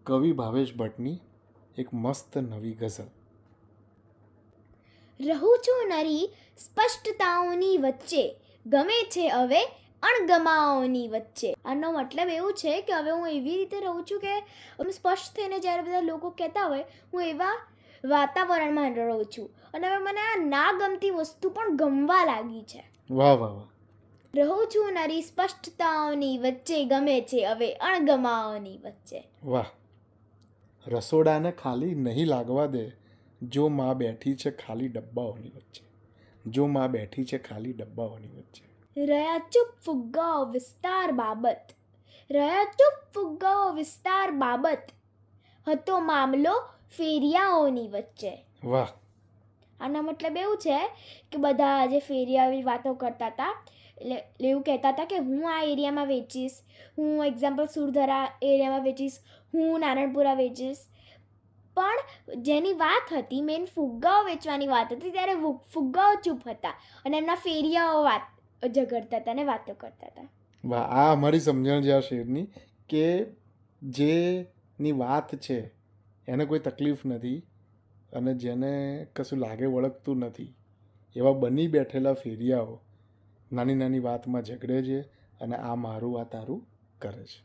કવિ ભાવેશ ભટ્ટની એક મસ્ત નવી ગઝલ. રહું છું નરી સ્પષ્ટતાઓની વચ્ચે, ગમે છે હવે અણગમાઓની વચ્ચે. આનો મતલબ એવું છે કે હવે હું એવી રીતે રહું છું કે સ્પષ્ટ થઈને જ્યારે બધા લોકો કહેતા હોય હું એવા વાતાવરણમાં રહું છું અને હવે મને આ ના ગમતી વસ્તુ પણ ગમવા લાગી છે. વાહ વાહ વાહ. રહું છું નરી સ્પષ્ટતાઓની વચ્ચે, ગમે છે હવે અણગમાઓની વચ્ચે. વાહ. રસોડાને ખાલી નહીં લાગવા દે, જો માં બેઠી છે ખાલી ડબ્બાઓની વચ્ચે. જો માં બેઠી છે ખાલી ડબ્બાઓની વચ્ચે. રહ્યા ચૂપ ફુગ્ગાઓ વિસ્તાર બાબત, રહ્યા ચૂપ ફુગ્ગાઓ વિસ્તાર બાબત, હતો મામલો ફેરિયાઓની વચ્ચે. વાહ. આનો મતલબ એવું છે કે બધા જે ફેરિયાઓની વાતો કરતા હતા એટલે એવું કહેતા હતા કે હું આ એરિયામાં વેચીશ, હું એક્ઝામ્પલ સુરધરા એરિયામાં વેચીશ, હું નારણપુરા વેચીશ. પણ જેની વાત હતી મેન ફુગ્ગાઓ વેચવાની વાત હતી ત્યારે ફુગ્ગાઓ ચૂપ હતા અને એમના ફેરિયાઓ વાત ઝઘડતા હતા ને વાતો કરતા હતા. વાહ. આ અમારી સમજણ છે આ શેરની કે જેની વાત છે એને કોઈ તકલીફ નથી અને જેને કશું લાગે વળગતું નથી એવા બની બેઠેલા ફેરિયાઓ નાની નાની વાતમાં ઝઘડે છે અને આ મારું આ તારું કરે છે.